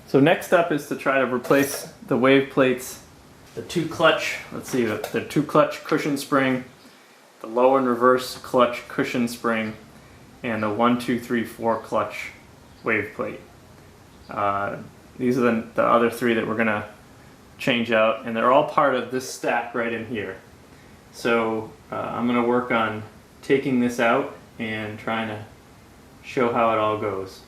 So next up is to try to replace the wave plates, the two clutch cushion spring, the lower and reverse clutch cushion spring, and the 1, 2, 3, 4 clutch wave plate. These are the other three that we're going to change out, and they're all part of this stack right in here. So I'm going to work on taking this out and trying to show how it all goes.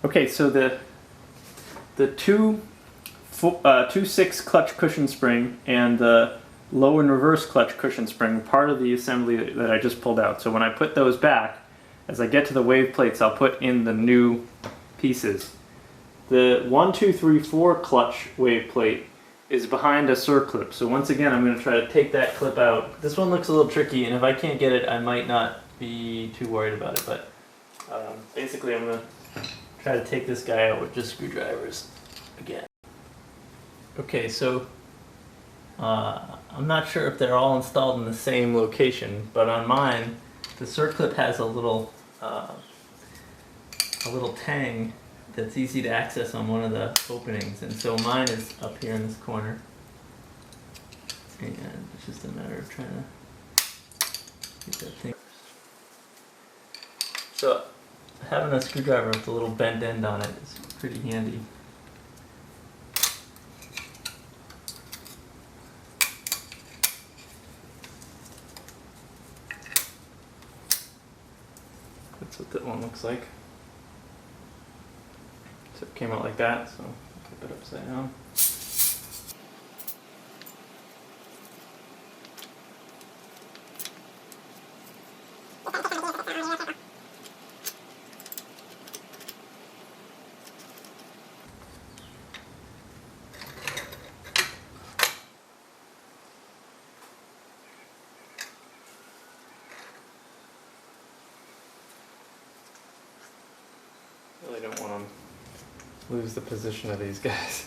Okay, so the 2/6 clutch cushion spring and the low and reverse clutch cushion spring are part of the assembly that I just pulled out. So when I put those back, as I get to the wave plates, I'll put in the new pieces. The 1, 2, 3, 4 clutch wave plate is behind a circlip. So once again, I'm going to try to take that clip out. This one looks a little tricky, and if I can't get it, I might not be too worried about it. But basically, I'm going to try to take this guy out with just screwdrivers again. Okay, so I'm not sure if they're all installed in the same location, but on mine, the circlip has a little tang that's easy to access on one of the openings, and so mine is up here in this corner. And it's just a matter of trying to get that thing. So having a screwdriver with a little bent end on it is pretty handy. That's what that one looks like. So it came out like that, so I'll flip it upside down. Really don't want to lose the position of these guys.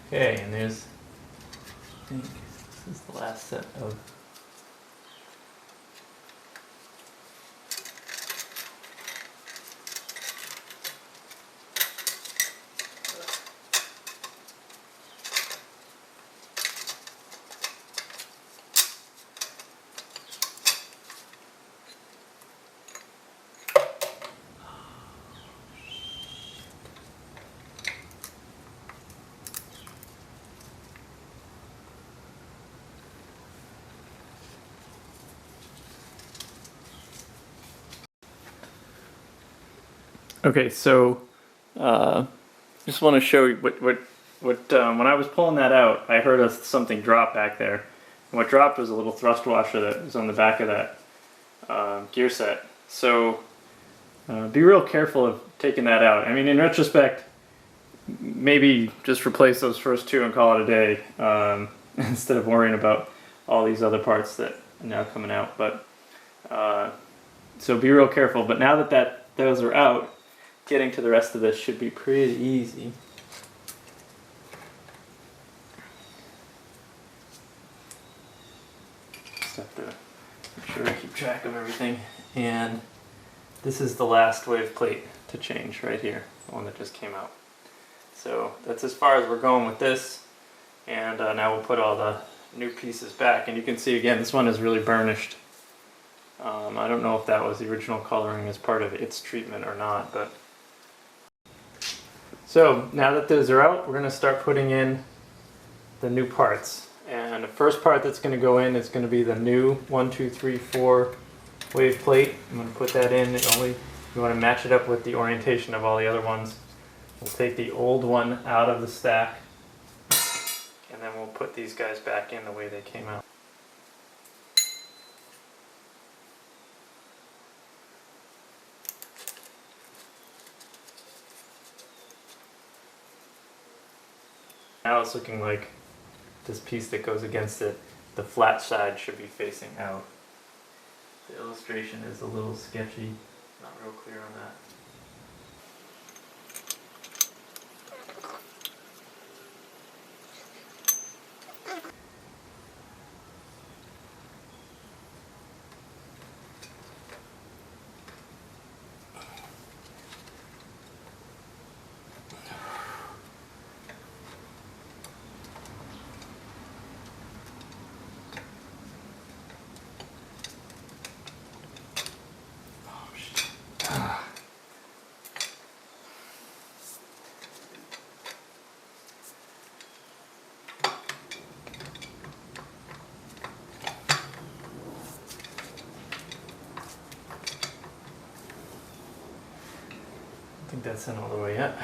Okay, and there's, I think this is the last set of Okay, so just want to show you what when I was pulling that out, I heard something drop back there. And what dropped was a little thrust washer that was on the back of that gear set. So be real careful of taking that out. I mean, in retrospect, maybe just replace those first two and call it a day instead of worrying about all these other parts that are now coming out. But so be real careful. But now that those are out, getting to the rest of this should be pretty easy. Just have to make sure I keep track of everything. And this is the last wave plate to change right here, the one that just came out. So that's as far as we're going with this. And now we'll put all the new pieces back. And you can see again, this one is really burnished. I don't know if that was the original coloring as part of its treatment or not, but so now that those are out, we're going to start putting in the new parts. And the first part that's going to go in is going to be the new 1, 2, 3, 4 wave plate. I'm going to put that in. You want to match it up with the orientation of all the other ones. We'll take the old one out of the stack, and then we'll put these guys back in the way they came out. Now it's looking like this piece that goes against it, the flat side should be facing out. The illustration is a little sketchy, not real clear on that. I think that's in all the way yet.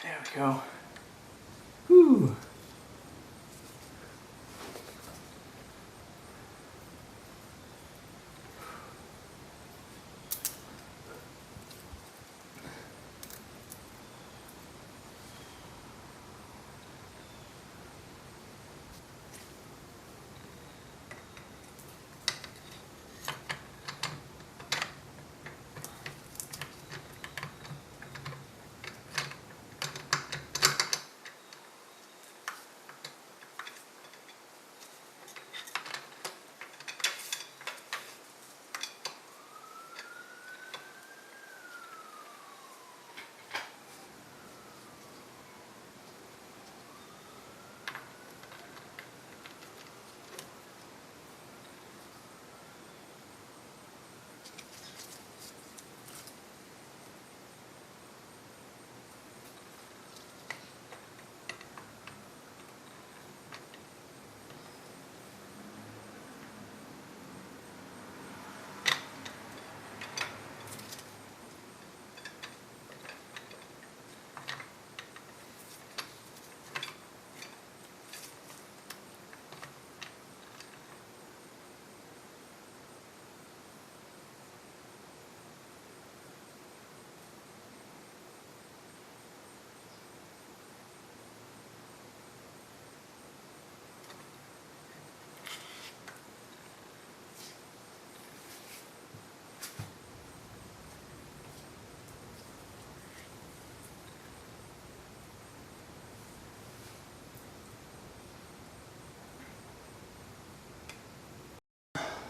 There we go. Whew.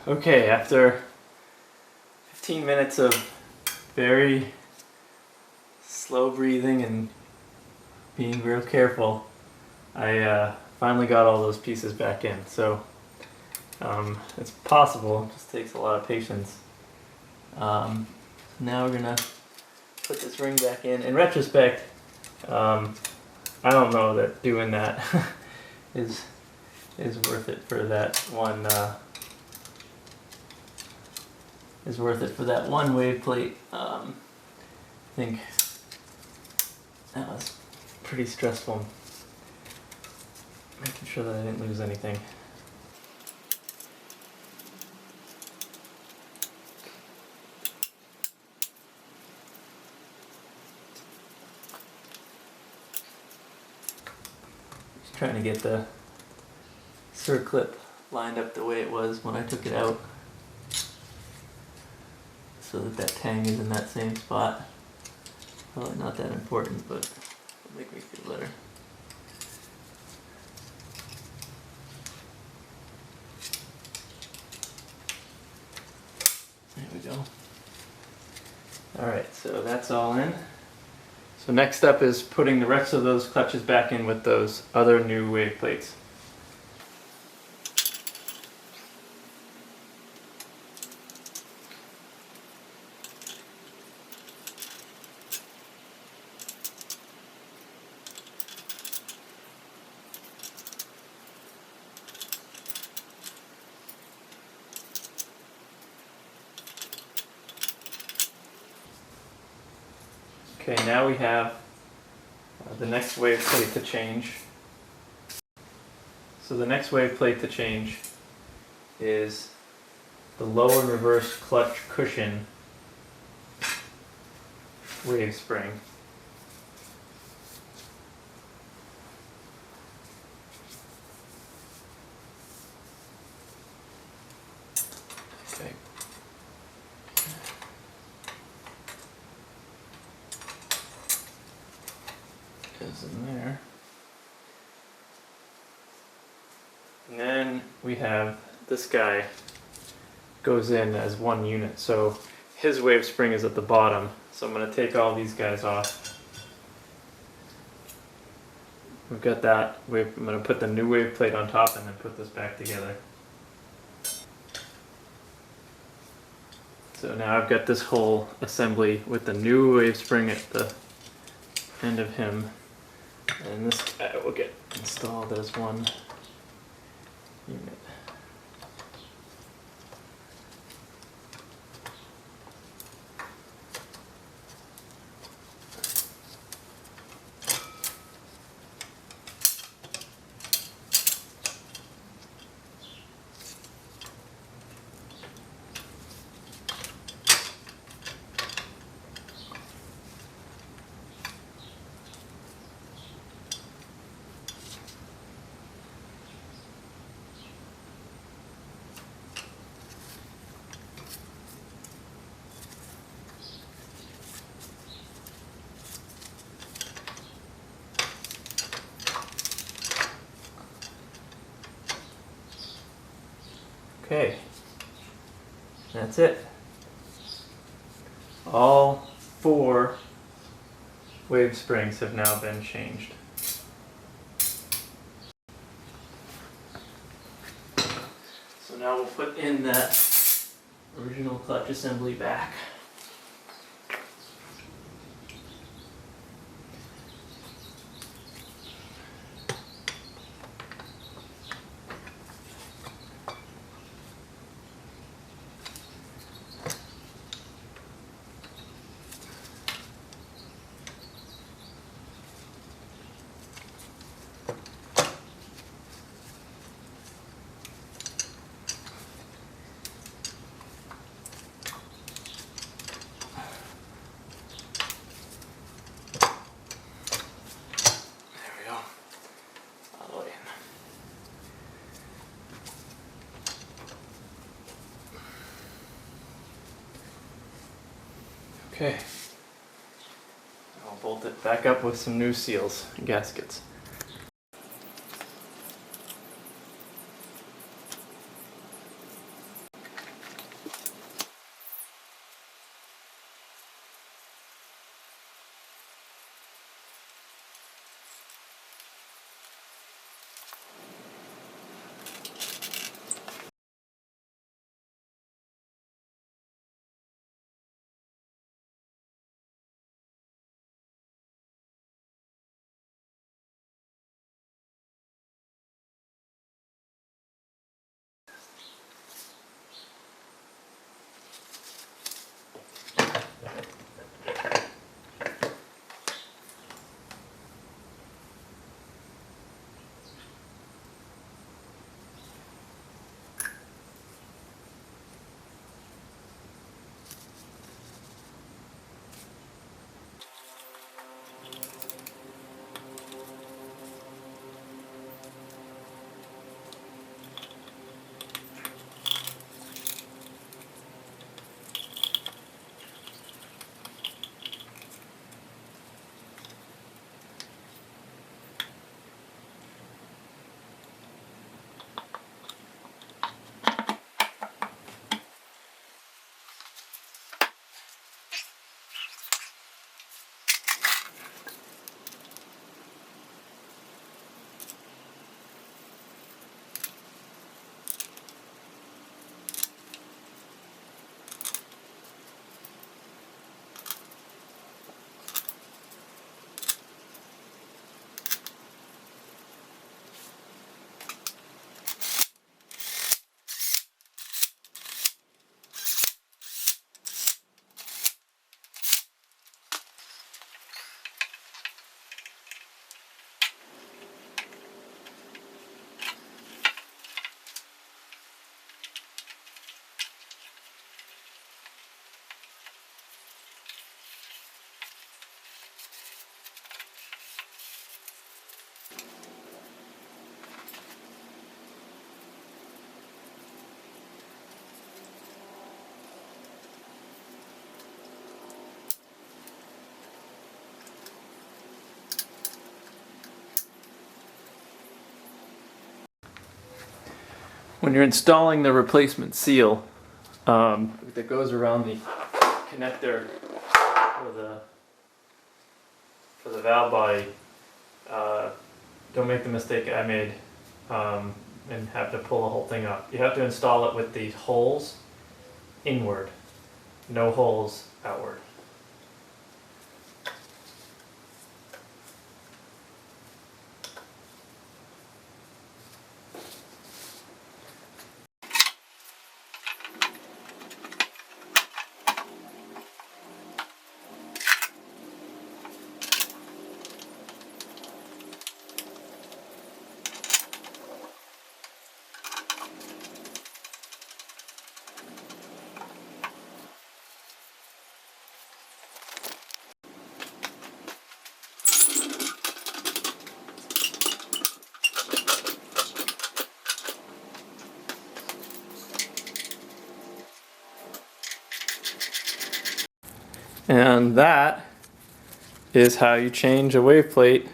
Okay, after 15 minutes of very slow breathing and being real careful, I finally got all those pieces back in. So it's possible, it just takes a lot of patience. Now we're gonna put this ring back in. In retrospect, I don't know that doing that is worth it for that one. Is worth it for that one wave plate. I think that was pretty stressful. Making sure that I didn't lose anything. Just trying to get the circlip lined up the way it was when I took it out, so that that tang is in that same spot. Probably not that important, but it'll make me feel better. There we go. Alright, so that's all in. So next up is putting the rest of those clutches back in with those other new wave plates. Okay, now we have the next wave plate to change. So the next wave plate to change is the low and reverse clutch cushion wave spring. Okay. Is in there. And then we have this guy goes in as one unit. So his wave spring is at the bottom. So I'm going to take all these guys off. We've got that. I'm going to put the new wave plate on top and then put this back together. So now I've got this whole assembly with the new wave spring at the end of him. And this guy will get installed as one unit. Okay, that's it. All 4 wave springs have now been changed. So now we'll put in that original clutch assembly back. Okay, I'll bolt it back up with some new seals and gaskets. when you're installing the replacement seal that goes around the connector for the valve body, don't make the mistake I made and have to pull the whole thing up. You have to install it with these holes inward, no holes outward. And that is how you change a wave plate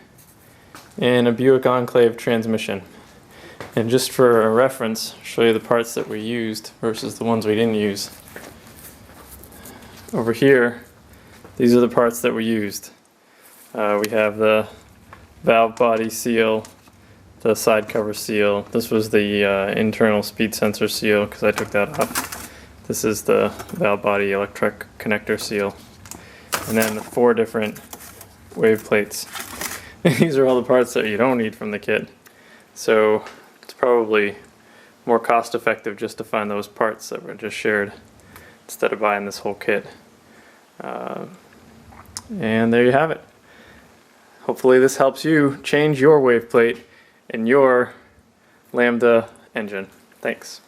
in a Buick Enclave transmission. And just for a reference, I'll show you the parts that we used versus the ones we didn't use. Over here, these are the parts that we used. We have the valve body seal, the side cover seal. This was the internal speed sensor seal because I took that off. This is the valve body electric connector seal. And then 4 different wave plates. These are all the parts that you don't need from the kit. So it's probably more cost effective just to find those parts that were just shared instead of buying this whole kit. And there you have it. Hopefully this helps you change your wave plate in your Lambda engine. Thanks.